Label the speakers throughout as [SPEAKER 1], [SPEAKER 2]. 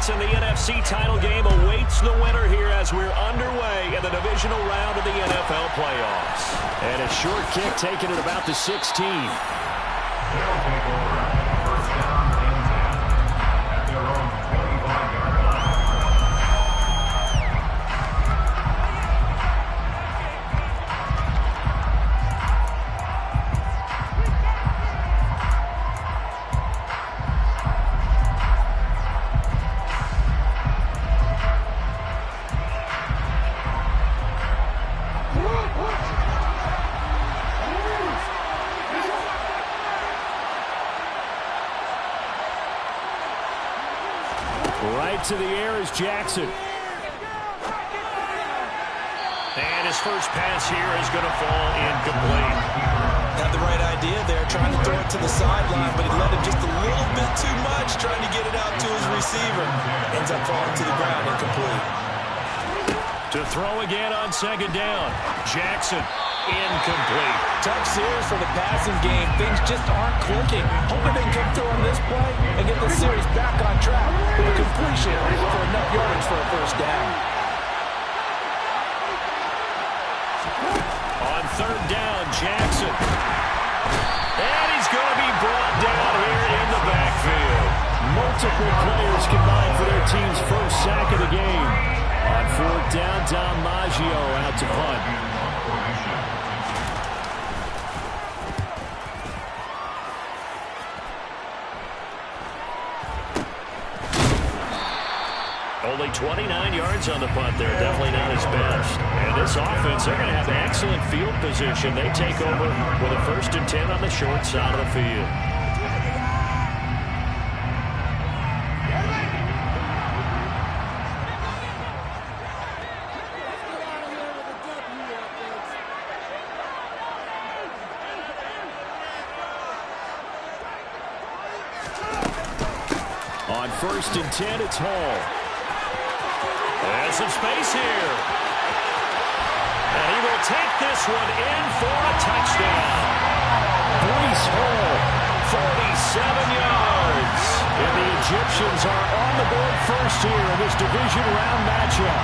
[SPEAKER 1] place in the NFC title game awaits the winner here as we're underway in the divisional round of the NFL playoffs. And a short kick taken at about the 16. Right to the air is Jackson. And his first pass here is going to fall incomplete.
[SPEAKER 2] Had the right idea there, trying to throw it to the sideline, but he let it just a little bit too much, trying to get it out to his receiver. Ends up falling to the ground incomplete.
[SPEAKER 1] To throw again on second down. Jackson, incomplete.
[SPEAKER 2] Tough series for the passing game. Things just aren't clicking. Hoping they can come through on this play and get the series back on track with a completion for enough yardage for a first down.
[SPEAKER 1] On third down, Jackson. And he's going to be brought down here in the backfield. Multiple players combined for their team's first sack of the game. On fourth down, Maggio out to punt. Only 29 yards on the punt there. Definitely not his best. And this offense, they're going to have excellent field position. They take over with a 1st and 10 on the short side of the field. On 1st and 10, it's Hall. There's some space here. And he will take this one in for a touchdown. Breece Hall, 47 yards. And the Egyptians are on the board first here in this division round matchup.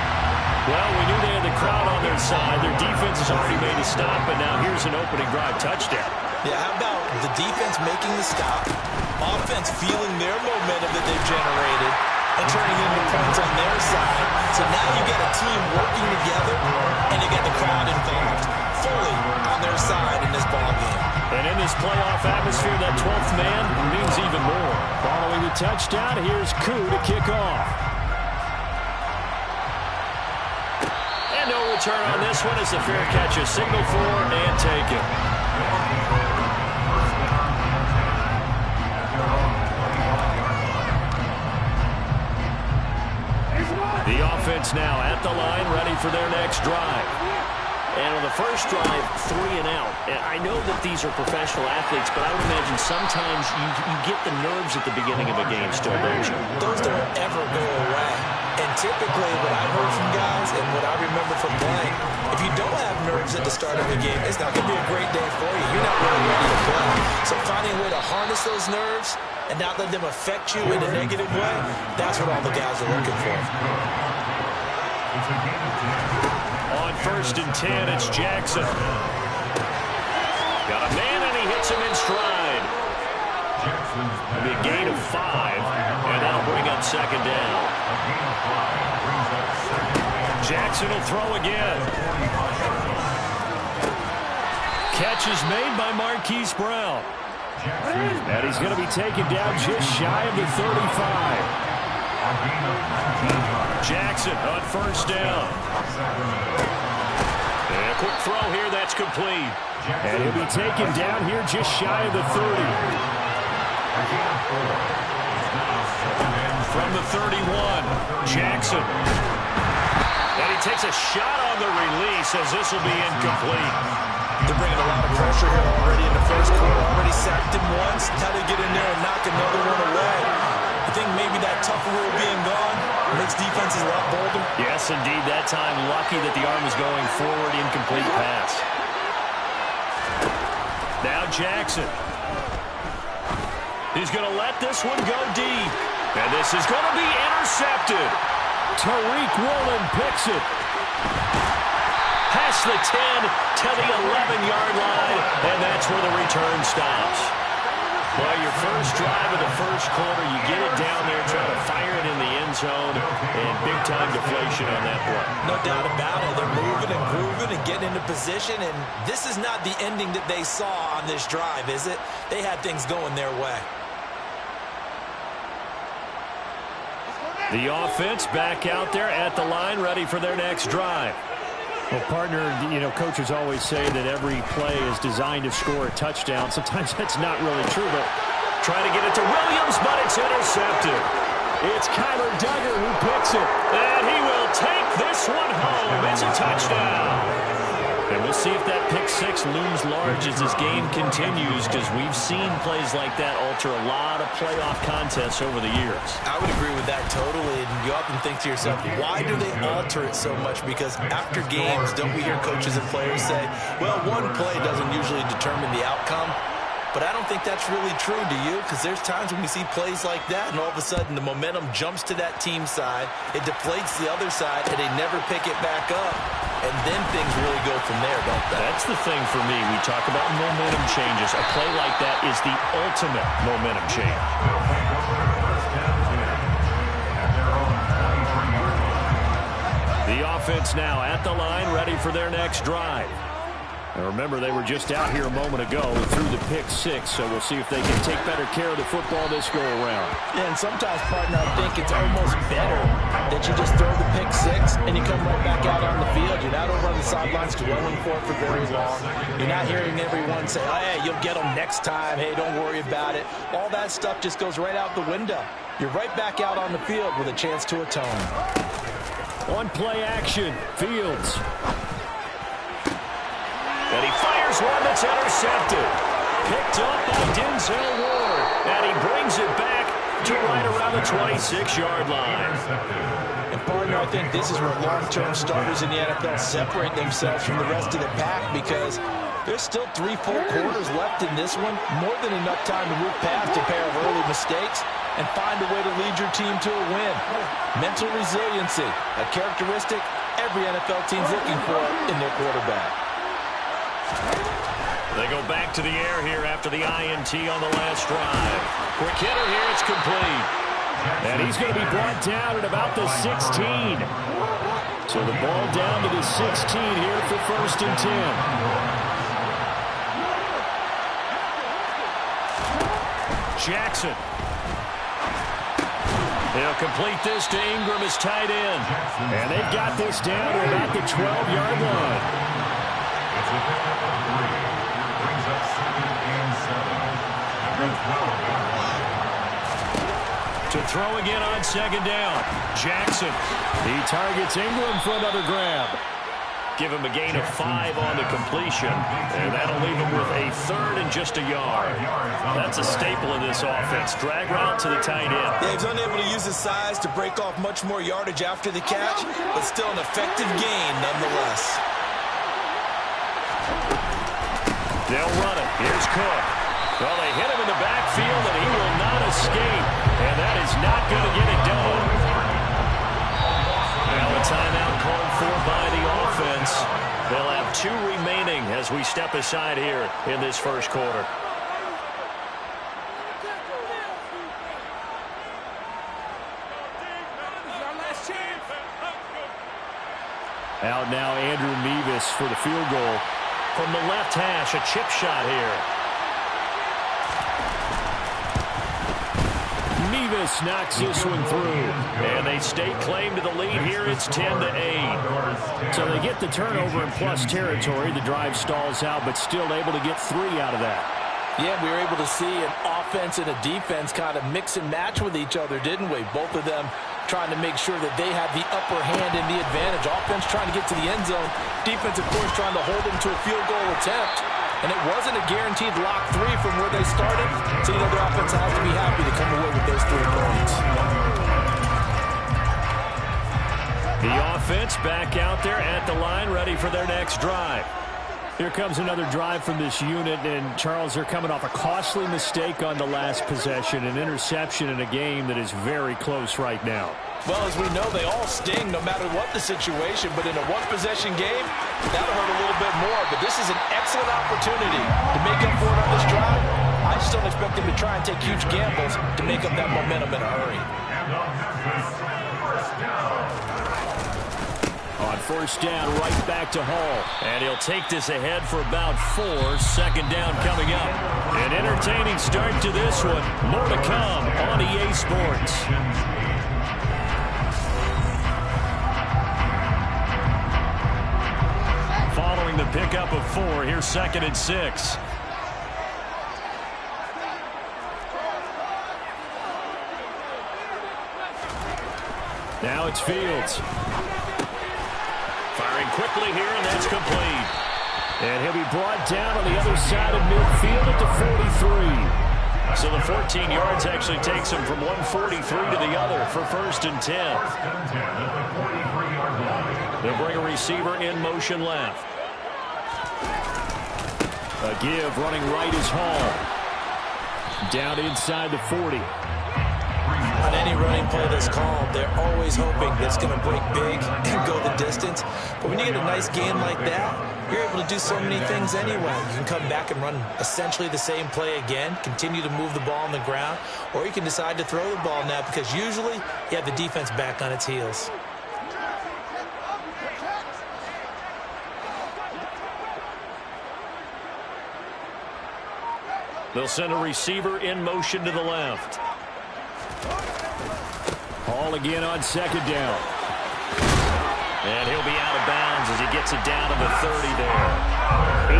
[SPEAKER 1] Well, we knew they had the crowd on their side. Their defense has already made a stop, and now here's an opening drive touchdown.
[SPEAKER 2] Yeah, how about the defense making the stop, offense feeling their momentum that they've generated, and turning into points on their side. So now you get a team working together, and you get the crowd involved fully on their side in this ballgame.
[SPEAKER 1] And in this playoff atmosphere, that 12th man means even more. Following the touchdown, here's Koo to kick off. And no return on this one as the fair catch is signaled for and taken. The offense now at the line, ready for their next drive. And on the first drive, 3 and out. And I know that these are professional athletes, but I would imagine sometimes you get the nerves at the beginning of a game still, don't you?
[SPEAKER 2] Those don't ever go away. And typically what I've heard from guys and what I remember from playing, if you don't have nerves at the start of a game, it's not going to be a great day for you. You're not really ready to play. So finding a way to harness those nerves and not let them affect you in a negative way, that's what all the guys are looking for.
[SPEAKER 1] On 1st and 10, it's Jackson. Got a man, and he hits him in stride. It'll be a gain of 5, and that'll bring up second down. Jackson will throw again. Catch is made by Marquise Brown. And he's going to be taken down just shy of the 35. Jackson on 1st down. And a quick throw here, that's complete. And he'll be taken down here just shy of the 30. From the 31, Jackson. And he takes a shot on the release as this will be incomplete.
[SPEAKER 2] They're bringing a lot of pressure here already in the first quarter. Already sacked him once. Now they get in there and knock another one away. I think maybe that tough rule being gone makes defenses a lot bolder.
[SPEAKER 1] Yes, indeed. That time, lucky that the arm was going forward. Incomplete pass. Now Jackson. He's going to let this one go deep. And this is going to be intercepted. Tariq Woolen picks it. Past the 10 to the 11-yard line, and that's where the return stops. Well, your first drive of the first quarter, you get it down there, try to fire it in the end zone, and big-time deflation on that play.
[SPEAKER 2] No doubt about it. They're moving and grooving and getting into position, and this is not the ending that they saw on this drive, is it? They had things going their way.
[SPEAKER 1] The offense back out there at the line, ready for their next drive.
[SPEAKER 3] Well, partner, coaches always say that every play is designed to score a touchdown. Sometimes that's not really true, but
[SPEAKER 1] trying to get it to Williams, but it's intercepted. It's Kyler Duggar who picks it, and he will take this one home. It's a touchdown. And we'll see if that pick six looms large as this game continues, because we've seen plays like that alter a lot of playoff contests over the years.
[SPEAKER 2] I would agree with that totally, and you often think to yourself, why do they alter it so much? Because after games, don't we hear coaches and players say, well, one play doesn't usually determine the outcome? But I don't think that's really true, do you? Because there's times when we see plays like that, and all of a sudden the momentum jumps to that team side, it deflates the other side, and they never pick it back up. And then things really go from there, don't they?
[SPEAKER 1] That's the thing for me. We talk about momentum changes. A play like that is the ultimate momentum change. The offense now at the line, ready for their next drive. And remember, they were just out here a moment ago through the pick six, so we'll see if they can take better care of the football this go-around.
[SPEAKER 2] Yeah, and sometimes, partner, I think it's almost better that you just throw the pick six and you come right back out on the field. You're not over on the sidelines dwelling for it for very long. You're not hearing everyone say, oh, hey, you'll get them next time. Hey, don't worry about it. All that stuff just goes right out the window. You're right back out on the field with a chance to atone.
[SPEAKER 1] On play action, Fields. And he fires one that's intercepted. Picked up by Denzel Ward. And he brings it back to right around the 26-yard line.
[SPEAKER 2] And, partner, I think this is where long-term starters in the NFL separate themselves from the rest of the pack, because there's still 3 full quarters left in this one. More than enough time to move past a pair of early mistakes and find a way to lead your team to a win. Mental resiliency, a characteristic every NFL team's looking for in their quarterback.
[SPEAKER 1] They go back to the air here after the INT on the last drive. Quick hitter here, it's complete.
[SPEAKER 3] And he's going to be brought down at about the 16. So the ball down to the 16 here for 1st and 10.
[SPEAKER 1] Jackson. He'll complete this to Ingram as tight end.
[SPEAKER 3] And they've got this down to about the 12-yard line.
[SPEAKER 1] To throw again on 2nd down. Jackson.
[SPEAKER 3] He targets Ingram for another grab.
[SPEAKER 1] Give him a gain of 5 on the completion, and that'll leave him with a 3rd and just a yard. That's a staple of this offense. Drag route to the tight end.
[SPEAKER 2] Yeah, he's unable to use his size to break off much more yardage after the catch, but still an effective gain nonetheless.
[SPEAKER 1] They'll run it. Here's Cook. Well, they hit him in the backfield, and he will not escape. And that is not going to get it done. Now a timeout called for by the offense. They'll have 2 remaining as we step aside here in this first quarter.
[SPEAKER 3] Out now, Andrew Mevis for the field goal.
[SPEAKER 1] From the left hash, a chip shot here.
[SPEAKER 3] Mevis knocks this one through.
[SPEAKER 1] And they stake claim to the lead here. It's 10-8.
[SPEAKER 3] So they get the turnover in plus territory. The drive stalls out, but still able to get 3 out of that.
[SPEAKER 2] Yeah, we were able to see an offense and a defense kind of mix and match with each other, didn't we? Both of them trying to make sure that they have the upper hand and the advantage. Offense trying to get to the end zone. Defense, of course, trying to hold them to a field goal attempt. And it wasn't a guaranteed lock 3 from where they started. So, their offense has to be happy to come away with those 3 points.
[SPEAKER 1] The offense back out there at the line, ready for their next drive.
[SPEAKER 3] Here comes another drive from this unit, and Charles, they're coming off a costly mistake on the last possession, an interception in a game that is very close right now.
[SPEAKER 2] Well, as we know, they all sting no matter what the situation, but in a one-possession game, that'll hurt a little bit more. But this is an excellent opportunity to make up for it on this drive. I just don't expect them to try and take huge gambles to make up that momentum in a hurry.
[SPEAKER 3] On first down, right back to Hall.
[SPEAKER 1] And he'll take this ahead for about 4. Second down coming up. An entertaining start to this one. More to come on EA Sports. Following the pickup of 4, here's 2nd and 6.
[SPEAKER 3] Now it's Fields.
[SPEAKER 1] Firing quickly here, and that's complete.
[SPEAKER 3] And he'll be brought down on the other side of midfield at the 43.
[SPEAKER 1] So the 14 yards actually takes him from 143 to the other for 1st and 10. They'll bring a receiver in motion left.
[SPEAKER 3] A give running right is Hall. Down inside the 40.
[SPEAKER 2] On any running play that's called, they're always hoping that it's going to break big and go the distance. But when you get a nice gain like that, you're able to do so many things anyway. You can come back and run essentially the same play again, continue to move the ball on the ground, or you can decide to throw the ball now because usually you have the defense back on its heels.
[SPEAKER 1] They'll send a receiver in motion to the left.
[SPEAKER 3] Hall again on 2nd down.
[SPEAKER 1] And he'll be out of bounds as he gets it down to the 30 there.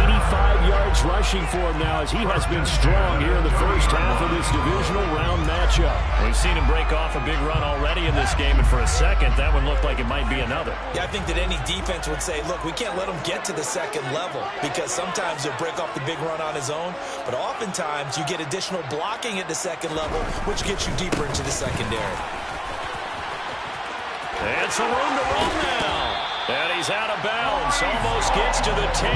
[SPEAKER 3] 85 yards rushing for him now as he has been strong here in the first half of this divisional round matchup.
[SPEAKER 1] We've seen him break off a big run already in this game, and for a second, that one looked like it might be another.
[SPEAKER 2] Yeah, I think that any defense would say, look, we can't let him get to the second level because sometimes he'll break off the big run on his own, but oftentimes you get additional blocking at the second level, which gets you deeper into the secondary.
[SPEAKER 1] And some room to run now. And he's out of bounds. Almost gets to the 10.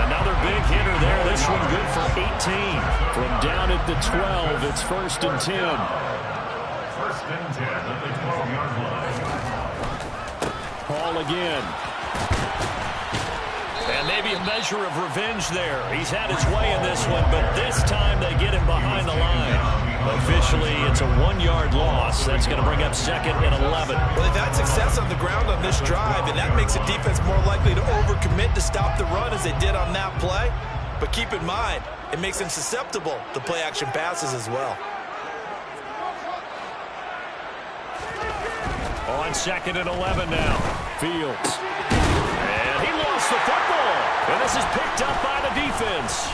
[SPEAKER 1] Another big hitter there. This one good for 18.
[SPEAKER 3] From down at the 12, it's 1st and 10.
[SPEAKER 4] 1st and 10 at the 12-yard line.
[SPEAKER 3] Hall again.
[SPEAKER 1] And maybe a measure of revenge there. He's had his way in this one, but this time they get him behind the line. Officially, it's a 1-yard loss. That's going to bring up 2nd and 11.
[SPEAKER 2] Well, they've had success on the ground on this drive, and that makes the defense more likely to overcommit to stop the run as they did on that play. But keep in mind, it makes them susceptible to play-action passes as well.
[SPEAKER 1] On 2nd and 11 now.
[SPEAKER 3] Fields.
[SPEAKER 1] And he lost the football. And this is picked up by the defense.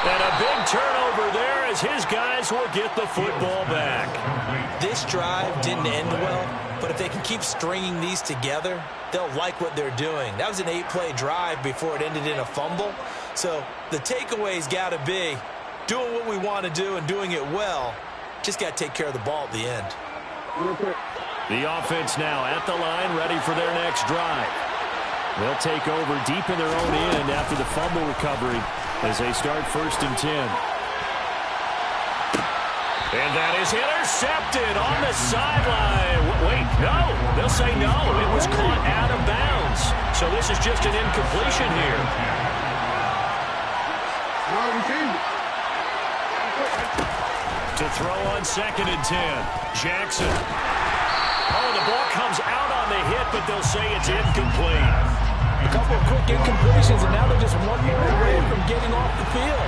[SPEAKER 1] And a big turnover there as his guys will get the football back.
[SPEAKER 2] This drive didn't end well, but if they can keep stringing these together, they'll like what they're doing. That was an 8-play drive before it ended in a fumble. So the takeaway's got to be doing what we want to do and doing it well. Just got to take care of the ball at the end.
[SPEAKER 3] The offense now at the line, ready for their next drive. They'll take over deep in their own end after the fumble recovery as they start 1st and 10.
[SPEAKER 1] And that is intercepted on the sideline. Wait, no. They'll say no. It was caught out of bounds. So this is just an incompletion here. To throw on 2nd and 10. Jackson. Oh, the ball comes out on the hit, but they'll say it's incomplete.
[SPEAKER 2] A couple of quick incompletions, and now they're just one more away from getting off the field.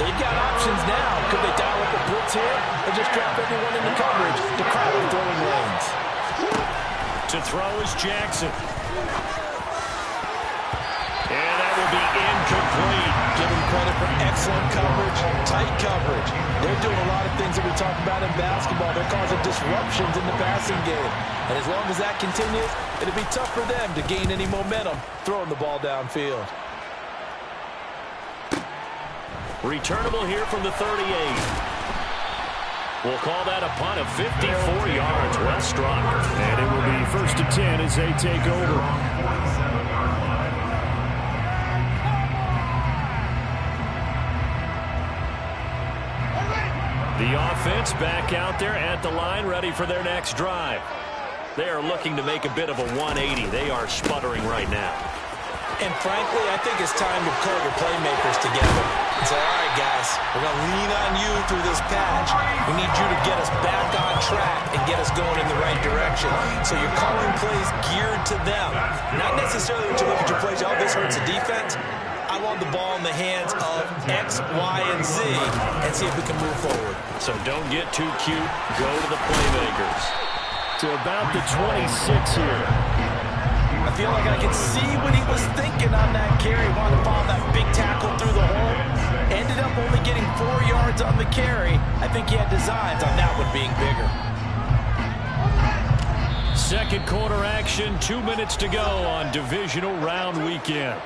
[SPEAKER 2] They've got options now. Could they dial up a blitz here or just drop everyone into coverage to crowd the throwing lanes?
[SPEAKER 1] To throw is Jackson. And that will be incomplete.
[SPEAKER 2] Give them credit for excellent coverage, tight coverage. They're doing a lot of things that we talk about in basketball. They're causing disruptions in the passing game. And as long as that continues, it'll be tough for them to gain any momentum throwing the ball downfield.
[SPEAKER 1] Returnable here from the 38. We'll call that a punt of 54 yards. Well struck.
[SPEAKER 3] And it will be 1st and 10 as they take over. The offense back out there at the line, ready for their next drive. They are looking to make a bit of a 180. They are sputtering right now.
[SPEAKER 2] And frankly, I think it's time to call your playmakers together and say, all right, guys, we're going to lean on you through this patch. We need you to get us back on track and get us going in the right direction. So you're calling plays geared to them. Not necessarily when you look at your plays, oh, this hurts the defense. I want the ball in the hands of X, Y, and Z and see if we can move forward.
[SPEAKER 3] So don't get too cute. Go to the playmakers. To about the 26 here.
[SPEAKER 5] I feel like I can see what he was thinking on that carry. Wanted to follow that big tackle through the hole. Ended up only getting 4 yards on the carry. I think he had designs on that one being bigger.
[SPEAKER 3] Second quarter action, 2 minutes to go on divisional round weekend.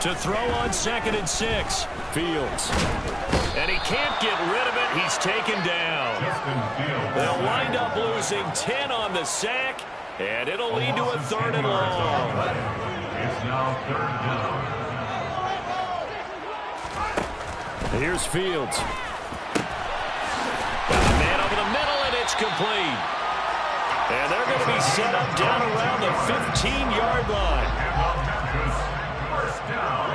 [SPEAKER 3] To throw on 2nd and 6. Fields. And he can't get rid of it. He's taken down. They'll wind up losing 10 on the sack, and it'll lead to a 3rd and long.
[SPEAKER 4] It's now 3rd down.
[SPEAKER 3] Here's Fields. Got a man over the middle, and it's complete. And they're going to be set up down around the 15-yard line.
[SPEAKER 4] First down.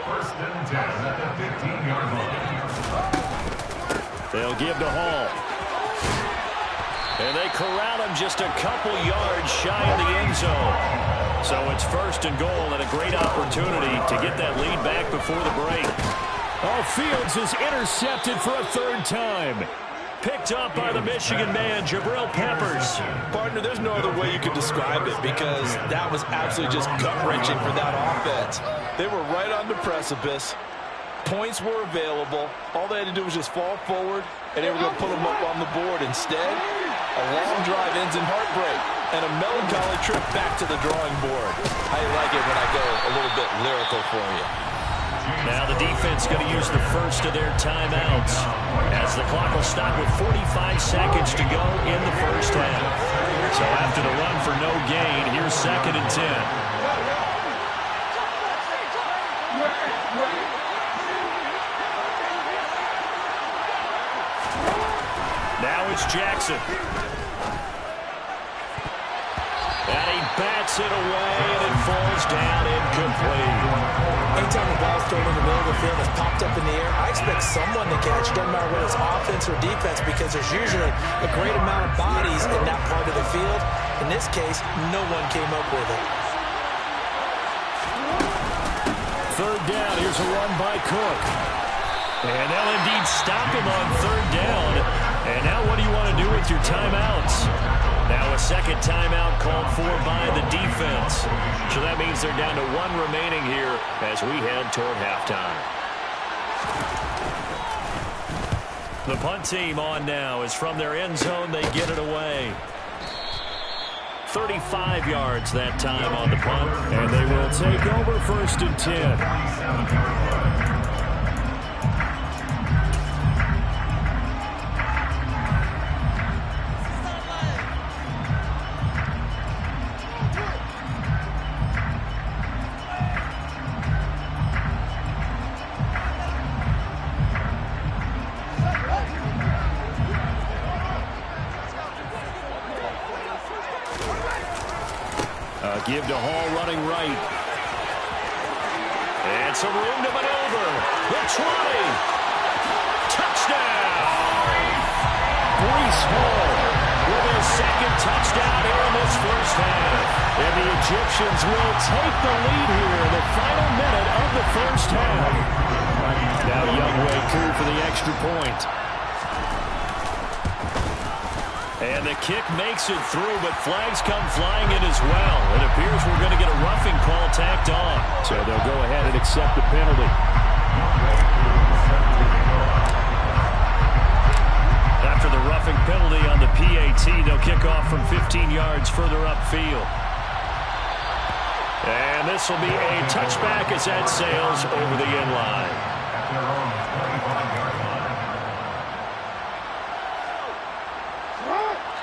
[SPEAKER 4] 1st and 10 at the 15-yard line.
[SPEAKER 3] They'll give to Hall. And they corral him just a couple yards shy of the end zone. So it's 1st and goal and a great opportunity to get that lead back before the break. Oh, Fields is intercepted for a 3rd time. Picked up by the Michigan man, Jabril Peppers.
[SPEAKER 5] Partner, there's no other way you could describe it because that was absolutely just gut-wrenching for that offense. They were right on the precipice. Points were available. All they had to do was just fall forward, and they were going to put them up on the board. Instead, a long drive ends in heartbreak and a melancholy trip back to the drawing board. I like it when I go a little bit lyrical for you.
[SPEAKER 3] Now the defense going to use the first of their timeouts as the clock will stop with 45 seconds to go in the first half. So after the run for no gain, here's 2nd and 10. Now it's Jackson. And he bats it away, and it falls down incomplete.
[SPEAKER 2] Anytime the ball's thrown in the middle of the field, it's popped up in the air, I expect someone to catch. It doesn't matter whether it's offense or defense because there's usually a great amount of bodies in that part of the field. In this case, no one came up with it.
[SPEAKER 3] 3rd down. Here's a run by Cook. And they'll indeed stop him on 3rd down. And now what do you want to do with your timeouts? Now a 2nd timeout called for by the defense. So that means they're down to 1 remaining here as we head toward halftime. The punt team on now is from their end zone. They get it away. 35 yards that time on the punt. And they will take over 1st and 10. Give to Hall running right. And some room to maneuver. The 20. Touchdown! Breece Hall with his 2nd touchdown here in this first half. And the Egyptians will take the lead here in the final minute of the first half. Now Youngway Koo for the extra point. And the kick makes it through, but flags come flying in as well. It appears we're going to get a roughing call tacked on. So they'll go ahead and accept the penalty. After the roughing penalty on the PAT, they'll kick off from 15 yards further upfield. And this will be a touchback as that sails over the end line.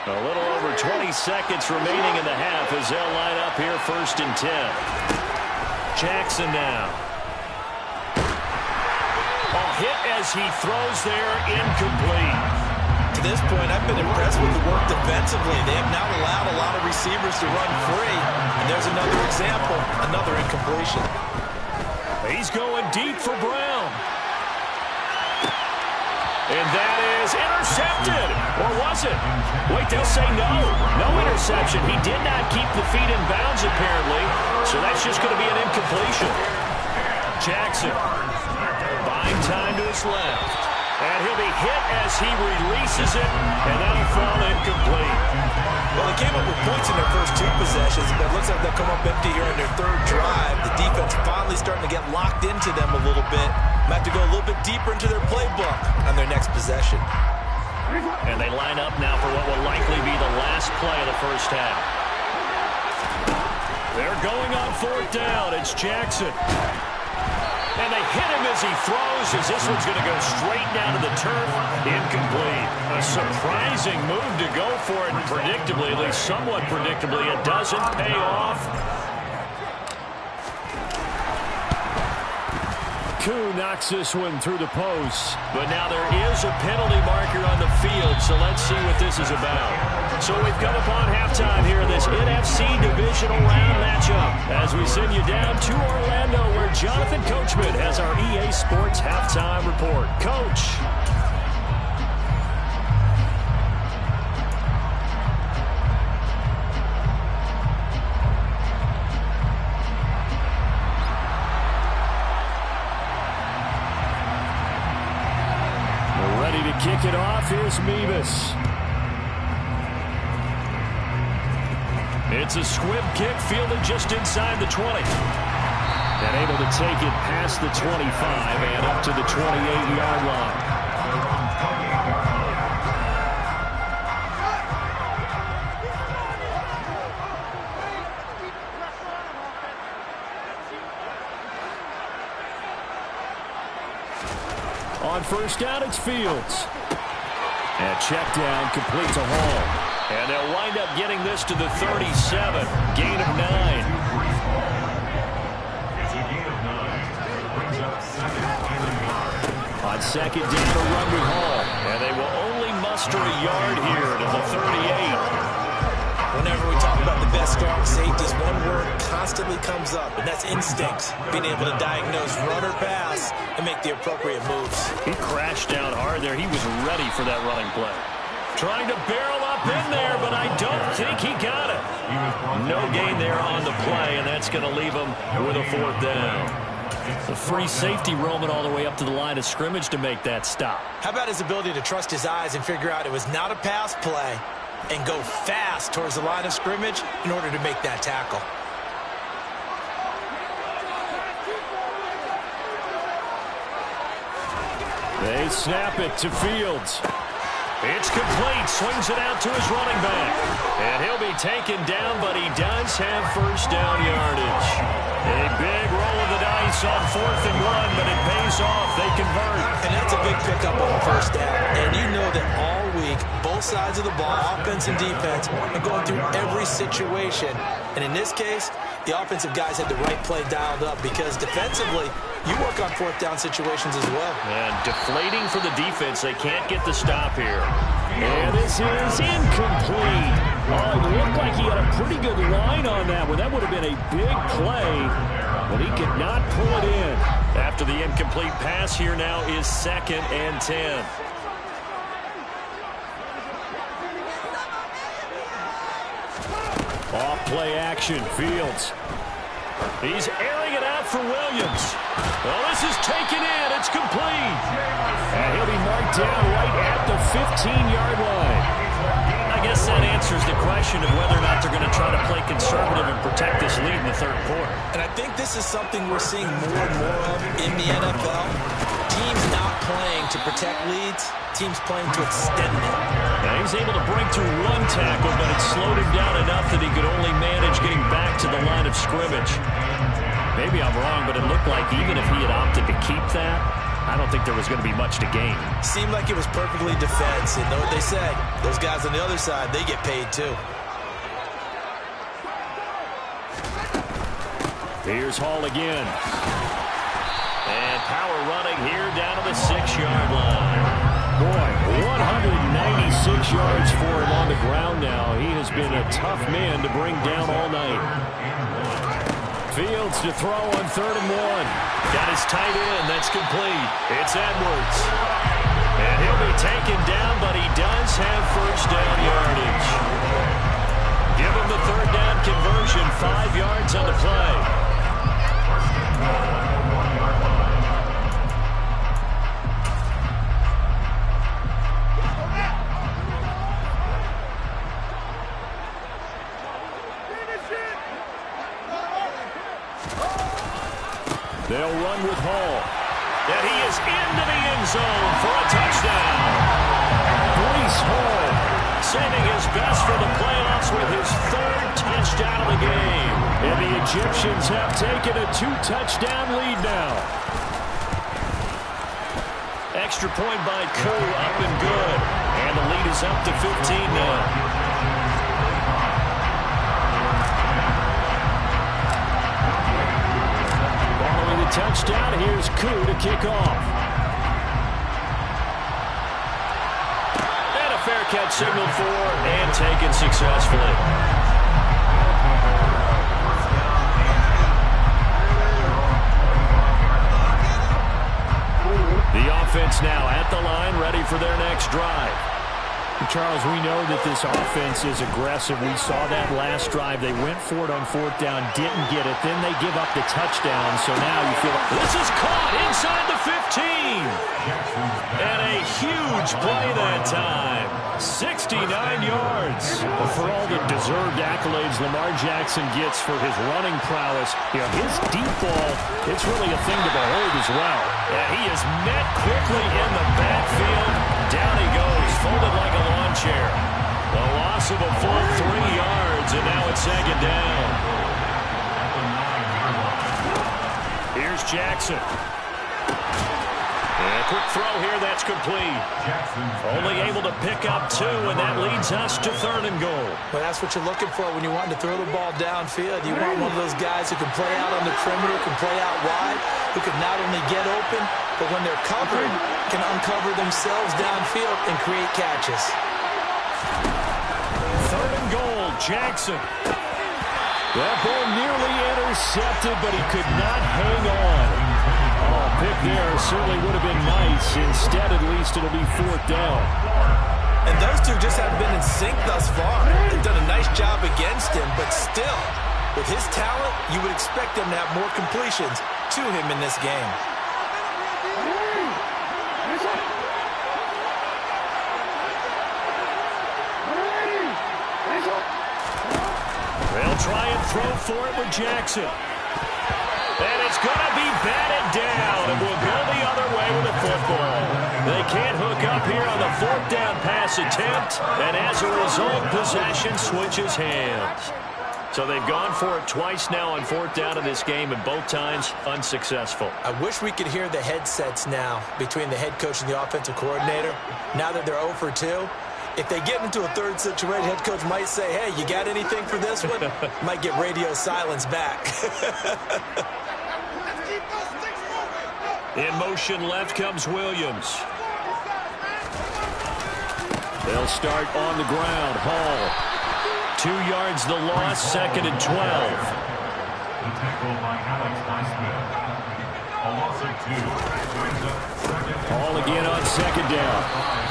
[SPEAKER 3] A little over 20 seconds remaining in the half as they'll line up here 1st and 10. Jackson now. A hit as he throws there, incomplete.
[SPEAKER 2] To this point, I've been impressed with the work defensively. They have not allowed a lot of receivers to run free. And there's another example, another incompletion.
[SPEAKER 3] He's going deep for Brown. And that is intercepted. Or was it? Wait, they'll say no. No interception. He did not keep the feet in bounds, apparently. So that's just going to be an incompletion. Jackson buying time to his left. And he'll be hit as he releases it. And that'll fall incomplete.
[SPEAKER 2] Well, they came up with points in their first 2 possessions, but it looks like they'll come up empty here on their 3rd drive. The defense finally starting to get locked into them a little bit. Might have to go a little bit deeper into their playbook on their next possession.
[SPEAKER 3] And they line up now for what will likely be the last play of the first half. They're going on 4th down. It's Jackson. And they hit him as he throws, as this one's going to go straight down to the turf. Incomplete. A surprising move to go for it, and predictably, at least somewhat predictably, it doesn't pay off. Koo knocks this one through the post. But now there is a penalty marker on the field, so let's see what this is about. So we've come upon halftime here in this NFC Divisional Round matchup as we send you down to Orlando where Jonathan Coachman has our EA Sports Halftime Report. Coach. Ready to kick it off. Here's Mevis. It's a squib kick fielded just inside the 20. And able to take it past the 25 and up to the 28-yard line. On 1st down, it's Fields. And check down, complete to Hall. And they'll wind up getting this to the 37. Gain of 9. On 2nd down, a run with Hall. And they will only muster a yard here to the 38.
[SPEAKER 2] Whenever we talk about the best strong safeties, one word constantly comes up, and that's instincts. Being able to diagnose run or pass and make the appropriate moves.
[SPEAKER 3] He crashed down hard there. He was ready for that running play. Trying to barrel up in there, but I don't think he got it. No gain there on the play, and that's going to leave him with a 4th down. The free safety roaming all the way up to the line of scrimmage to make that stop.
[SPEAKER 2] How about his ability to trust his eyes and figure out it was not a pass play and go fast towards the line of scrimmage in order to make that tackle.
[SPEAKER 3] They snap it to Fields. It's complete. Swings it out to his running back. And he'll be taken down, but he does have 1st down yardage. A big roll of the dice on 4th and 1, but it pays off. They convert.
[SPEAKER 2] And that's a big pickup on 1st down. And you know that all week, both sides of the ball, offense and defense, are going through every situation. And in this case, the offensive guys had the right play dialed up because defensively, you work on 4th down situations as well.
[SPEAKER 3] And deflating for the defense. They can't get the stop here. And this is incomplete. Oh, it looked like he had a pretty good line on that one. That would have been a big play, but he could not pull it in. After the incomplete pass, here now is 2nd and 10. Off play action, Fields. He's airing it out for Williams. Well, this is taken in. It's complete. And he'll be marked down right at the 15-yard line. I guess that answers the question of whether or not they're going to try to play conservative and protect this lead in the 3rd quarter.
[SPEAKER 2] And I think this is something we're seeing more and more of in the NFL. Teams not playing to protect leads, teams playing to extend them.
[SPEAKER 3] Now he's able to break through 1 tackle, but it slowed him down enough that he could only manage getting back to the line of scrimmage. Maybe I'm wrong, but it looked like even if he had opted to keep that, I don't think there was going to be much to gain.
[SPEAKER 2] Seemed like it was perfectly defense. And know what they said? Those guys on the other side, they get paid too.
[SPEAKER 3] Here's Hall again. And power running here down to the 6-yard line. Boy, 196 yards for him on the ground now. He has been a tough man to bring down all night. Fields to throw on 3rd and 1. Got his tight end. That's complete. It's Edwards. And he'll be taken down, but he does have first down yardage. Give him the 3rd down conversion. 5 yards on the play. They'll run with Hall. And he is into the end zone for a touchdown. Breece Hall saving his best for the playoffs with his 3rd touchdown of the game. And the Egyptians have taken a 2-touchdown lead now. Extra point by Koo, up and good. And the lead is up to 15 now. Touchdown. Here's Koo to kick off. And a fair catch signaled for and taken successfully. The offense now at the line, ready for their next drive. Charles, we know that this offense is aggressive. We saw that last drive. They went for it on 4th down, didn't get it. Then they give up the touchdown. So now you feel like this is caught inside the 15. And a huge play that time. 69 yards. For all the deserved accolades Lamar Jackson gets for his running prowess, his deep ball, it's really a thing to behold as well. And he is met quickly in the backfield. Down he goes, folded like a lawn chair. The loss of a full 3 yards, and now it's 2nd down. Here's Jackson. And a quick throw here, that's complete. Only able to pick up 2, and that leads us to 3rd and goal.
[SPEAKER 2] Well, that's what you're looking for when you want to throw the ball downfield. You want one of those guys who can play out on the perimeter, can play out wide, who can not only get open, but when they're covered, can uncover themselves downfield and create catches.
[SPEAKER 3] 3rd and goal, Jackson. That ball nearly intercepted, but he could not hang on. Oh, pick there certainly would have been nice. Instead, at least, it'll be 4th down.
[SPEAKER 2] And those two just haven't been in sync thus far. They've done a nice job against him, but still, with his talent, you would expect them to have more completions to him in this game.
[SPEAKER 3] They'll try and throw for it with Jackson. And it's going to be batted down, and we'll go the other way with the football. They can't hook up here on the 4th down pass attempt, and as a result, possession switches hands. So they've gone for it twice now on 4th down in this game, and both times unsuccessful.
[SPEAKER 2] I wish we could hear the headsets now between the head coach and the offensive coordinator. Now that they're 0 for 2, if they get into a 3rd situation, head coach might say, hey, you got anything for this one? Might get radio silence back.
[SPEAKER 3] In motion left comes Williams. They'll start on the ground. Hall. 2 yards the loss, 2nd and 12.
[SPEAKER 4] The tackle by Alex Highsmith. A loss of 2. Brings up 2nd.
[SPEAKER 3] Hall again on 2nd down.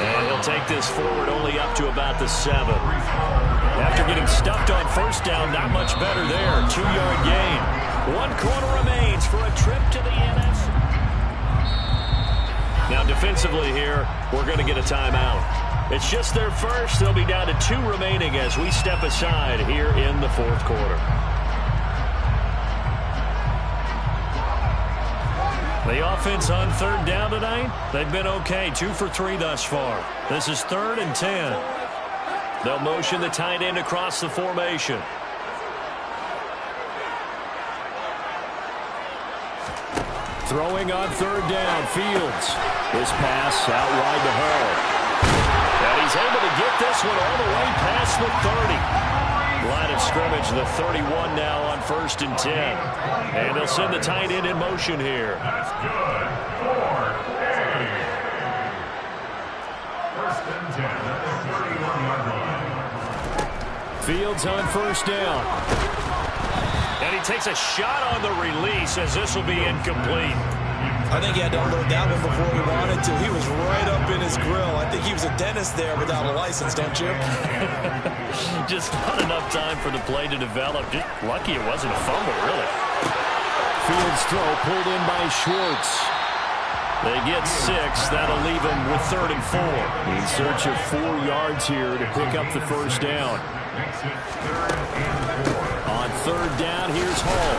[SPEAKER 3] And he'll take this forward only up to about the 7. After getting stuffed on 1st down, not much better there. 2-yard gain. 1 quarter remains for a trip to the NFC. Now defensively here, we're going to get a timeout. It's just their first. They'll be down to 2 remaining as we step aside here in the 4th quarter. The offense on 3rd down tonight, they've been okay. 2 for 3 thus far. This is 3rd and 10. They'll motion the tight end across the formation. Throwing on third down, Fields. His pass out wide to Hall. And he's able to get this one all the way past the 30. Line of scrimmage, the 31 now on 1st and 10. And they'll send the tight end in motion here.
[SPEAKER 4] That's good for A. First and 10 at the 31-yard line.
[SPEAKER 3] Fields on 1st down.
[SPEAKER 1] And he takes a shot on the release as this will be incomplete.
[SPEAKER 2] I think he had to unload that one before he wanted to. He was right up in his grill. I think he was a dentist there without a license, don't you?
[SPEAKER 3] Just not enough time for the play to develop. Just lucky it wasn't a fumble, really. Fields throw pulled in by Schwartz. They get 6. That'll leave them with 3rd and 4. In search of 4 yards here to pick up the 1st down. On 3rd down, here's Hall.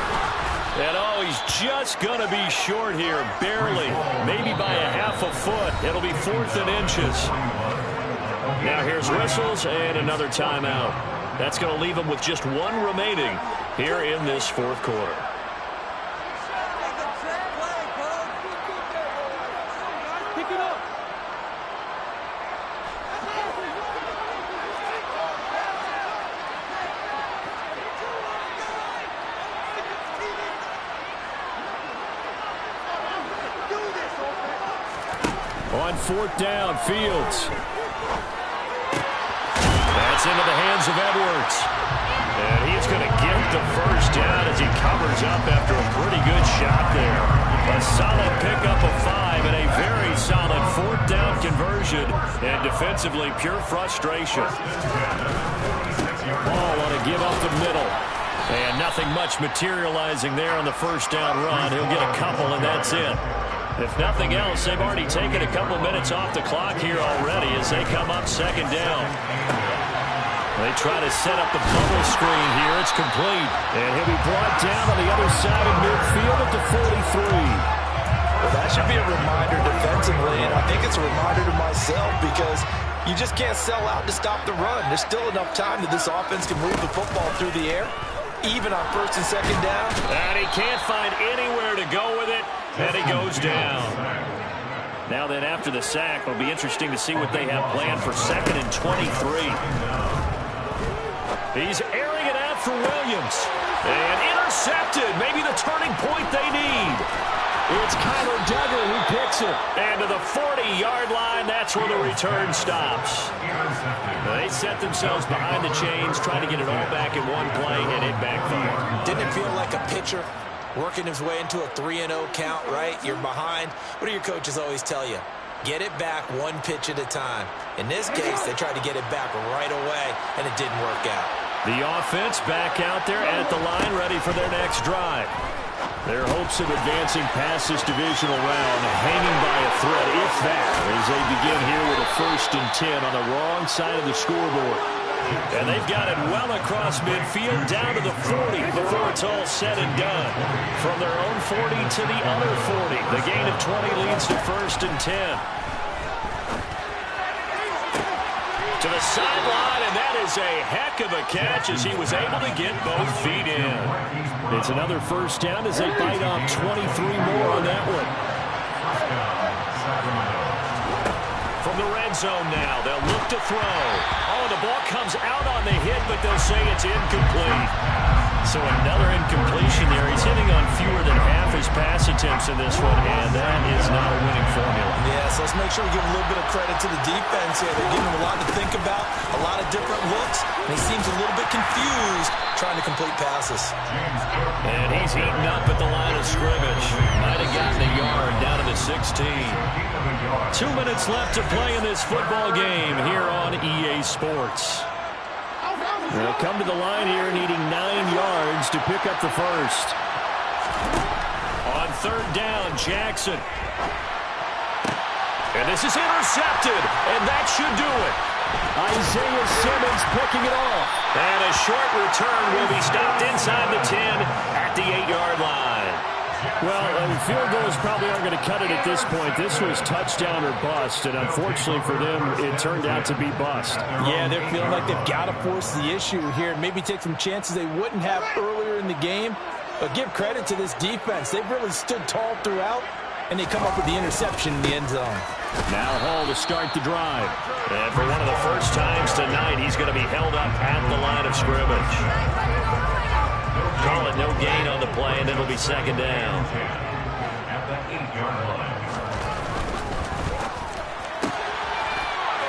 [SPEAKER 3] And oh, he's just going to be short here, barely, maybe by a half a foot. It'll be 4th and inches. Now here's whistles and another timeout. That's going to leave him with just 1 remaining here in this 4th quarter. On 4th down, Fields. That's into the hands of Edwards. And he's going to get the 1st down as he covers up after a pretty good shot there. A solid pickup of 5 and a very solid 4th down conversion. And defensively, pure frustration. Ball on a give up the middle. And nothing much materializing there on the 1st down run. He'll get a couple, and that's it. If nothing else, they've already taken a couple minutes off the clock here already as they come up 2nd down. They try to set up the bubble screen here. It's complete. And he'll be brought down on the other side of midfield at the 43.
[SPEAKER 2] Well, that should be a reminder defensively, and I think it's a reminder to myself because you just can't sell out to stop the run. There's still enough time that this offense can move the football through the air, even on 1st and 2nd down.
[SPEAKER 1] And he can't find anywhere to go with it. And he goes down. Now then, after the sack, it'll be interesting to see what they have planned for 2nd and 23. He's airing it out for Williams. And intercepted. Maybe the turning point they need. It's Kyler Duggar who picks it. And to the 40-yard line, that's where the return stops. They set themselves behind the chains, trying to get it all back in one play, and it backfired.
[SPEAKER 2] Didn't it feel like a pitcher working his way into a 3-0 count, right? You're behind. What do your coaches always tell you? Get it back 1 pitch at a time. In this case, they tried to get it back right away, and it didn't work out.
[SPEAKER 3] The offense back out there at the line, ready for their next drive. Their hopes of advancing past this divisional round hanging by a thread, if that, as they begin here with a 1st and 10 on the wrong side of the scoreboard. And they've got it well across midfield down to the 40 before it's all said and done. From their own 40 to the other 40. The gain of 20 leads to 1st and 10. To the sideline, and that is a heck of a catch as he was able to get both feet in. It's another 1st down as they bite off 23 more on that one. From the red zone now, they'll look to throw. Oh, the ball comes out on the hit, but they'll say it's incomplete. So another incompletion there. He's hitting on fewer than half his pass attempts in this one, and that is not a winning formula.
[SPEAKER 2] Yeah, so let's make sure we give a little bit of credit to the defense here. They're giving him a lot to think about, a lot of different looks, and he seems a little bit confused trying to complete passes.
[SPEAKER 3] And he's eaten up at the line of scrimmage. Might have gotten a yard down to the 16. 2 minutes left to play in this football game here on EA Sports. They'll come to the line here needing 9 yards to pick up the 1st. On 3rd down, Jackson. And this is intercepted, and that should do it. Isaiah Simmons picking it off.
[SPEAKER 1] And a short return will be stopped inside the 10 at the 8-yard line.
[SPEAKER 3] Well, field goals probably aren't going to cut it at this point. This was touchdown or bust, and unfortunately for them, it turned out to be bust.
[SPEAKER 6] Yeah, they're feeling like they've got to force the issue here and maybe take some chances they wouldn't have earlier in the game.
[SPEAKER 2] But give credit to this defense. They've really stood tall throughout, and they come up with the interception in the end zone.
[SPEAKER 3] Now Hall to start the drive.
[SPEAKER 1] And for one of the first times tonight, he's going to be held up at the line of scrimmage. Call it no gain on the play, and it'll be second down.
[SPEAKER 4] At the 8-yard line.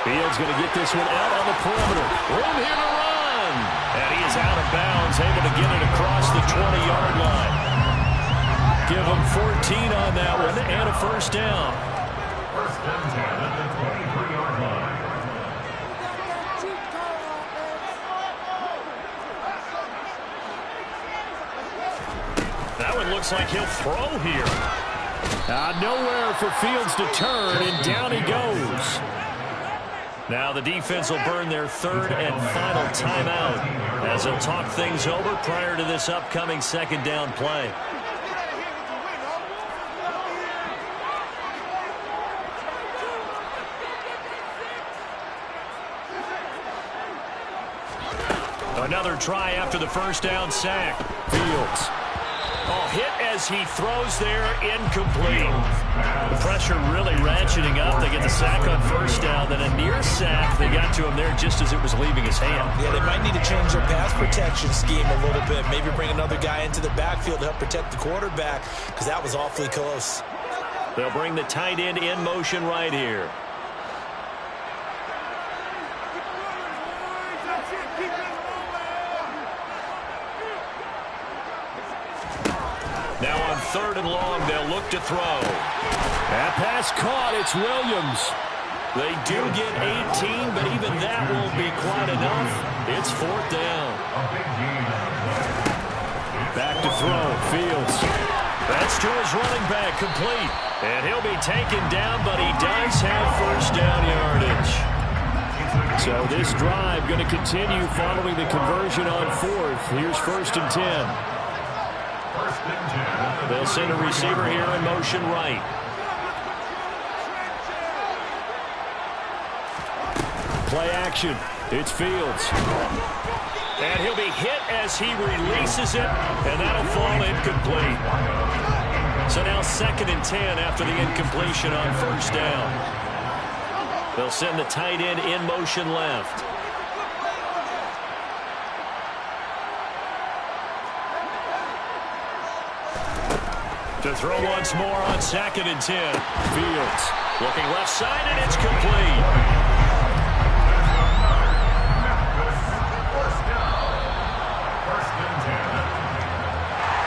[SPEAKER 3] Fields going to get this one out on the perimeter. Room here to run.
[SPEAKER 1] And he is out of bounds, able to get it across the 20-yard line.
[SPEAKER 3] Give him 14 on that one and a first down.
[SPEAKER 4] First and 10 at the 23-yard line.
[SPEAKER 1] That one looks like he'll throw here.
[SPEAKER 3] Nowhere for Fields to turn, and down he goes.
[SPEAKER 1] Now the defense will burn their third and final timeout as they'll talk things over prior to this upcoming second down play. Another try after the first down sack.
[SPEAKER 3] Fields.
[SPEAKER 1] Oh, hit as he throws there, incomplete. The pressure really ratcheting up. They get the sack on first down, then a near sack. They got to him there just as it was leaving his hand.
[SPEAKER 2] Yeah, they might need to change their pass protection scheme a little bit. Maybe bring another guy into the backfield to help protect the quarterback, because that was awfully close.
[SPEAKER 1] They'll bring the tight end in motion right here. Now on third and long, they'll look to throw.
[SPEAKER 3] That pass caught. It's Williams.
[SPEAKER 1] They do get 18, but even that won't be quite enough. It's fourth down.
[SPEAKER 3] Back to throw. Fields.
[SPEAKER 1] That's to his running back, complete. And he'll be taken down, but he does have first down yardage.
[SPEAKER 3] So this drive going to continue following the conversion on fourth. Here's first and 10.
[SPEAKER 1] They'll send a receiver here in motion right.
[SPEAKER 3] Play action. It's Fields.
[SPEAKER 1] And he'll be hit as he releases it, and that'll fall incomplete. So now second and 10 after the incompletion on first down. They'll send the tight end in motion left. To throw once more on second and 10.
[SPEAKER 3] Fields.
[SPEAKER 1] Looking left side, and it's complete.